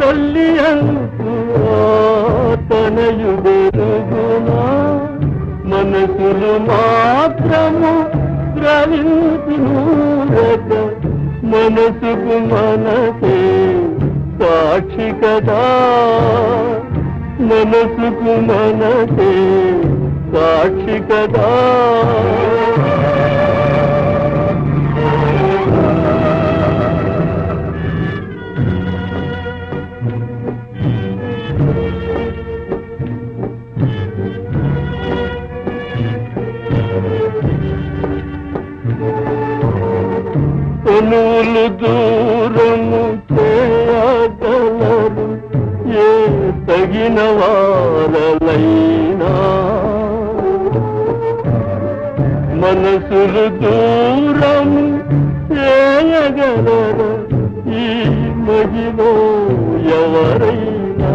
తల్లి అంటూ తనయుడెరుగునా మనసులు మాత్రము ద్రవించునురక మనసుకు మనసే సాక్షి కదా మనసుకు మనసే సాక్షి కదా తనువులు దూరము చేయగలరు ఏ తగిన వారలైనా మనసులు దూరము చేయగలరు ఈ మహిలో ఎవరైనా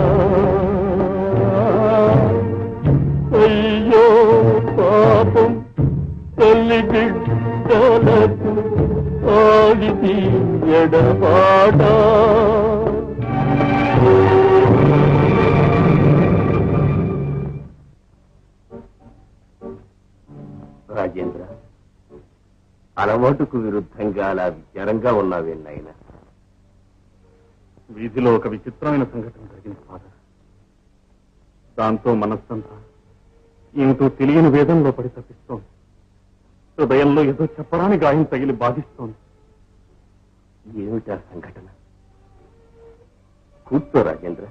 అయ్యో పాపం తల్లి బిడ్డలకు ఆడిది ఎడబాట రాజేంద్ర అలవాటుకు విరుద్ధంగా అలా విచారంగా ఉన్నావే నాయన వీధిలో ఒక విచిత్రమైన సంఘటన జరిగింది ఫాదర్ దాంతో మనస్సంతా ఏమిటో తెలియని వేదంలో పడి తప్పిస్తోంది హృదయంలో ఏదో చెప్పరాని గాయం తగిలి బాధిస్తోంది ఏమిటా సంఘటన కూర్చో రాజేంద్ర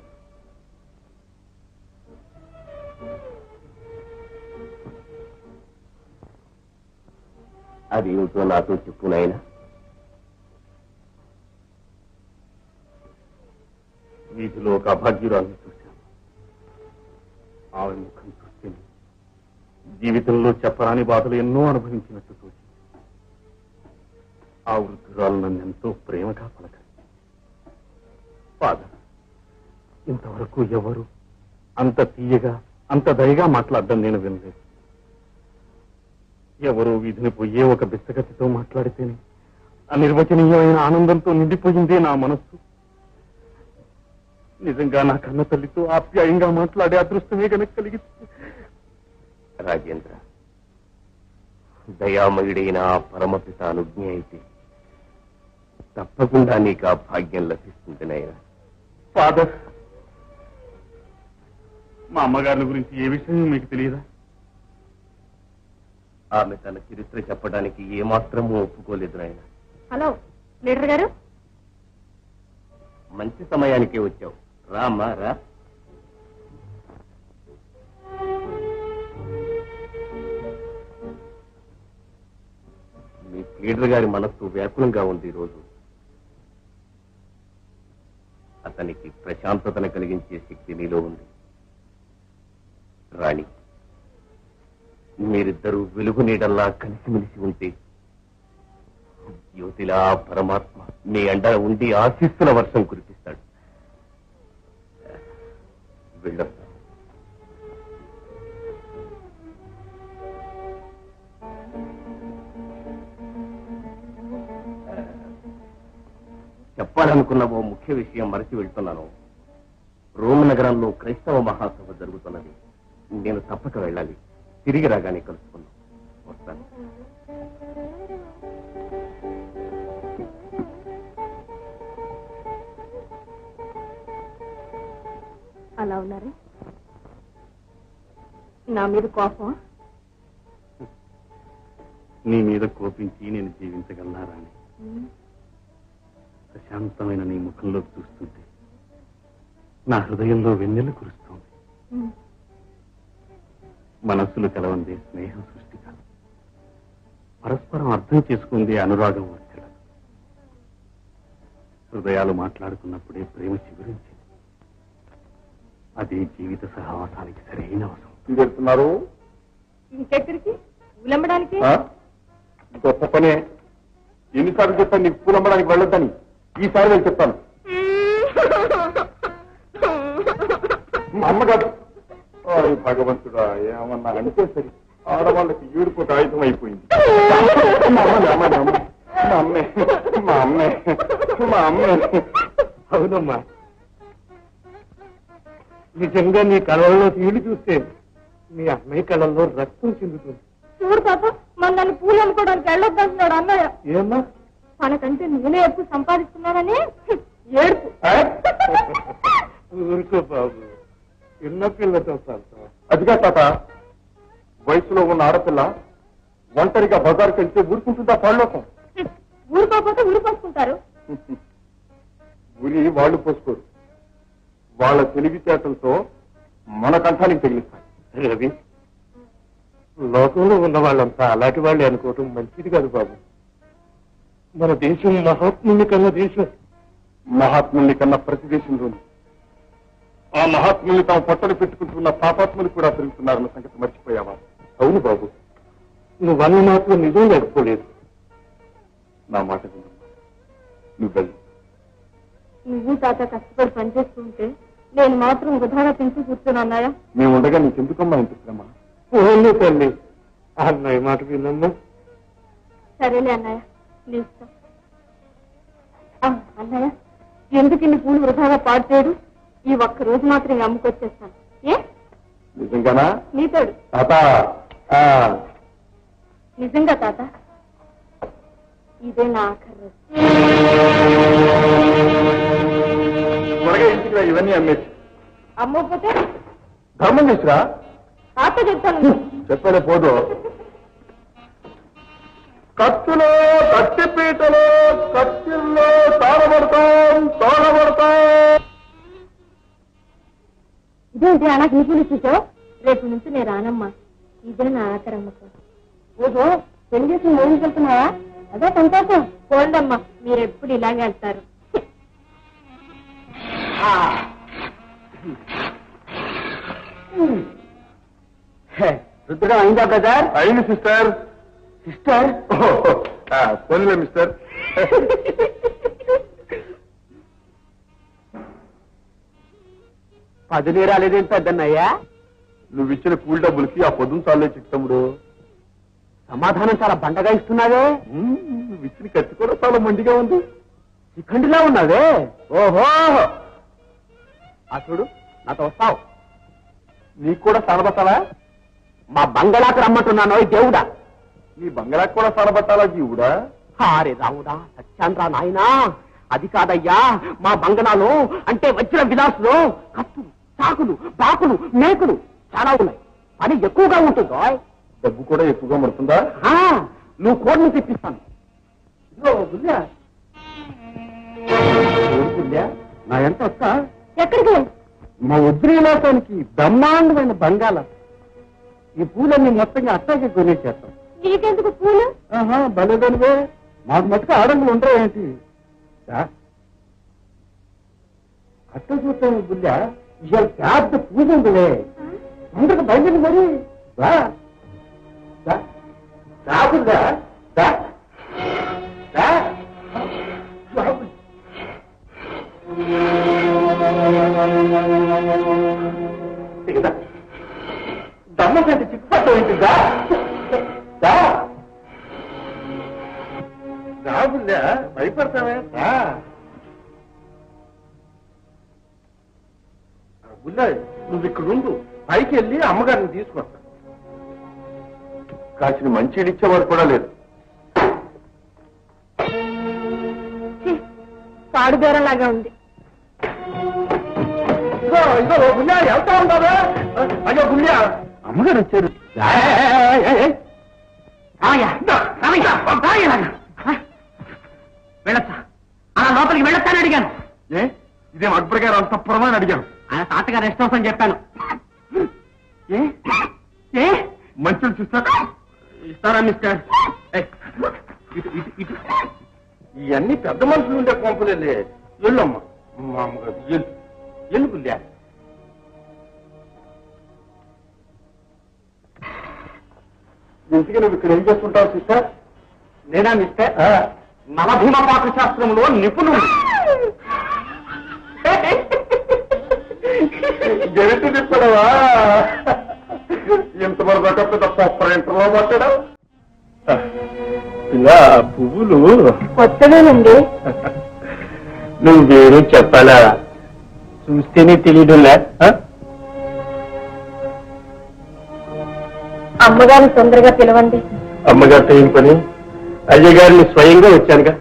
అది ఏమిటో నాతో చెప్పు నాయనా వీధిలో ఒక అభాగ్యురాలను చూశాను ఆమె ముఖం చూస్తే జీవితంలో చెప్పరాని బాధలు ఎన్నో అనుభవించినట్టు తోచింది ఆ వృద్ధురాలు నన్ను ఎంతో ప్రేమగా పలకరింది ఫాదర్ ఇంతవరకు ఎవరు అంత తీయగా అంత దయగా మాట్లాడడం నేను వినలేదు ఎవరో వీధిని పోయే ఒక బిచ్చగతితో మాట్లాడితేనే అనిర్వచనీయమైన ఆనందంతో నిండిపోయిందే నా మనస్సు నిజంగా నా కన్న తల్లితో ఆప్యాయంగా మాట్లాడే అదృష్టమే కనుక కలిగింది రాజేంద్ర దయామయుడైన ఆ పరమపిత అనుజ్ఞ అయితే తప్పకుండా నీకు ఆ భాగ్యం లభిస్తుంది నాయనా ఫాదర్ మా అమ్మగారి గురించి ఏ విషయం మీకు తెలియదా ఆమె తన చరిత్ర చెప్పడానికి ఏమాత్రమూ ఒప్పుకోలేదు నాయన హలో లీడర్ గారు మంచి సమయానికే వచ్చావు రామ్మా రా మీ లీడర్ గారి మనస్సు వ్యాకులంగా ఉంది ఈరోజు అతనికి ప్రశాంతతను కలిగించే శక్తి నీలో ఉంది రాణి మీరిద్దరూ వెలుగు నీడల్లా కలిసిమెలిసి ఉంటే జ్యోతిలా పరమాత్మ మీ అండ ఉండి ఆశీస్సుల వర్షం కురిపిస్తాడు వెళ్ళొస్తా చెప్పాలనుకున్న ఓ ముఖ్య విషయం మరచి వెళ్తున్నాను రోమ్ నగరంలో క్రైస్తవ మహాసభ జరుగుతున్నది నేను తప్పక వెళ్ళాలి తిరిగి రాగానే కలుసుకున్నాం వస్తాను అలా ఉన్నారు నా మీద కోపం నీ మీద కోపించి నేను జీవించగలనా రాణి ప్రశాంతమైన నీ ముఖంలో చూస్తుంటే నా హృదయంలో వెన్నెల కురుస్తోంది మనస్సులు కలవందే స్నేహం సృష్టి కాదు పరస్పరం అర్థం చేసుకుందే అనురాగం వచ్చడం హృదయాలు మాట్లాడుకున్నప్పుడే ప్రేమ చిగురించింది అదే జీవిత సహవాసానికి సరైన అవసరం వెళ్తున్నారు ఇంకెక్కడికి ఊలమ్మడానికి గొప్ప పనే ఎన్నిసార్లు చెప్తాను నీకు పూలమ్మడానికి వెళ్ళొద్దని ఈసారి వెళ్ళి చెప్తాను మా అమ్మ కాదు భగవంతుడా ఏమన్నా అంటే సరి ఆడవాళ్ళకి ఏడుపు ఒక ఆయుధం అయిపోయింది అవునమ్మా నిజంగా నీ కళ్ళల్లో నీళ్లు చూస్తే మీ అన్నయ్య కళ్ళల్లో రక్తం చెందుతుంది. చూడు తాత మన నన్ను పూలు అమ్ముకోవడానికి వెళ్ళొద్దంటున్నాడు అన్నయ్య. ఏమ్మా తనకంటే నేనే ఎక్కువ సంపాదిస్తున్నానని ఏడుపు. ఊరుకో బాబు, చిన్న పిల్లతో చదువుతావు. అదిగా తాత, వయసులో ఉన్న ఆడపిల్ల ఒంటరిగా బజార్కి వెళ్తే ఊరుకుంటుందా పాళ్ళలోకం? ఊరుకోకపోతే ఊరిపోసుకుంటారు. ఉరి వాళ్ళు పోసుకోరు, వాళ్ళ తెలివితేటలతో మన కంఠానికి తగిలిస్తారు. రవి, లోకంలో ఉన్న వాళ్ళంతా అలాంటి వాళ్ళే అనుకోవటం మంచిది కాదు బాబు. మన దేశం మహాత్ముని కన్నా దేశం. మహాత్ముల్ని కన్నా ప్రతి దేశంలోని ఆ మహాత్ముల్ని తాము పొట్టలు పెట్టుకుంటున్న పాపాత్ములు కూడా పెరుగుతున్నారన్న సంగతి మర్చిపోయావా? అవును బాబు, నువ్వన్న మాత్రం నిజం లేకపోలేదు. నా మాట విను, నువ్వు వెళ్ళు. నువ్వు తాత కష్టపడి పనిచేస్తుంటే నేను మాత్రం వృధాగా తింటూ కూర్చున్నాయా? మేము ఉండగా నీకెందుకమ్మా ఇంత శ్రమ? ఓన్లీ తల్లి, అన్నయ్య మాట విన్నమ్మా. సరేలే అన్నయ్య, నీ ఇష్టం. అన్నయ్య, ఎందుకు ఇన్ని పూలు వృధాగా పాడు చేయడు? ఈ ఒక్క రోజు మాత్రం అమ్ముకొచ్చేస్తాను. ఏ నిజంగానా? నీతోడు. తాత, నిజంగా తాత, ఇదే నా ఆఖరి రోజు. త్వరగా ఇంటికి రా, ఇవన్నీ అమ్మేసి. అమ్మకపోతే ధర్మం తీసురా. తాత చెప్తాను. చెప్పలే పోదు. కత్తులో, కత్తిపీటలో, కత్తిల్లో తాళబడతాం. ఇదేంటి అలా గీపులు చూసావు? రేపు నుంచి నేను రానమ్మా, ఇదే నా ఆఖరి అమ్మకం. ఓహో, పెళ్లి చేసి మూడు వెళ్తున్నావా? అదే సంతోషం. పోండమ్మా, మీరు ఎప్పుడు ఇలాగే వెళ్తారు. రుద్రం అయిందా బ్రదర్? అయింది సిస్టర్. సిస్టర్ పోనీలే మిస్టర్. పదునే రాలేదేం పెద్దన్నయ్యా? నువ్వు ఇచ్చిన కూల్ డబ్బులకి ఆ పొద్దున చాలే చిత్తముడు. సమాధానం చాలా బండగా ఇస్తున్నావే. నువ్వు ఇచ్చిన ఖర్చు కూడా చాలా మండిగా ఉంది. శిఖండిలా ఉన్నావే. ఓహో, అసలు నాతో వస్తావు? నీకు కూడా సానబట్టాలా? మా బంగళాకు రమ్మంటున్నాను దేవుడా. నీ బంగాళాకు కూడా సానబట్టాలా జీవుడా? హారే రావుడా, సత్యాంద్రా నాయనా. అది కాదయ్యా, మా బంగళాలో అంటే వచ్చిన విలాసులో కత్తులు, చాకులు, బాకులు, మేకులు చాలా ఉన్నాయి. పని ఎక్కువగా ఉంటుందో. డబ్బు కూడా ఎక్కువగా పడుతుందా? నువ్వు కోడిని తెప్పిస్తాను. నా ఎంత వస్తా? ఎక్కడికి? మా ఉద్రీలాసానికి బ్రహ్మాండమైన బంగాళ. ఈ పూలన్నీ మొత్తంగా అట్టాగే కొనేసేస్తాం. నీకెందుకు పూలు? భలేదనివే, మాకు మట్టుకు ఆడంగులు ఉండవు ఏంటి? అట్ట చూస్తాను బుల్లా, ఇవాళ పెద్ద పూజ ఉందిలే. అందరికి బయలుదేరి మరి రాబుల్లా. దమ్మ కంటే చిక్కుపట్టం ఏంటిదా? రాబుల్లా, భయపడతావే? బుల్లా, నువ్వు ఇక్కడ ఉండు, పైకి వెళ్ళి అమ్మగారిని తీసుకొస్తా. కాసిన మంచి ఇచ్చేవాడు కూడా లేదు. పాడు బేరలాగా ఉంది. ఇదో గుండె వెళ్తా ఉంటావా? అయ్యో గుండె, అమ్మగారు వచ్చారు. వెళ్ళొచ్చా? అలా లోపలికి వెళ్ళొచ్చాని అడిగాను. ఇదేం అక్బర్ గారు అంత పురమని అడిగాను. ఆయన తాతగారు రెస్ట్ హౌస్ అని చెప్పాను. మంచులు చూస్తా ఇస్తారా మిస్టర్? ఇవన్నీ పెద్ద మనుషులు ఉండే కొంపలే. ఎల్లమ్మా, మా అమ్మగారు ఎల్లుకులే. ఇంటికి నువ్వు ఇక్కడ ఏం చేసుకుంటావు సిస్టర్? నేనా మిస్టర్? నవభీమ పాక శాస్త్రంలో నిపుణుడు. గెలిచి తిప్పడవా? ఇంతవరకు దాకా పెద్ద సూపర్ ఇంటర్లో మాట్లాడావు. ఇలా పువ్వులు కొత్తదేనండి. నువ్వు వేరే చెప్పాలా? చూస్తేనే తెలియదులే. అమ్మగారిని తొందరగా పిలవండి. అమ్మగారితో ఏం పని? అయ్యగారిని స్వయంగా వచ్చానుగా.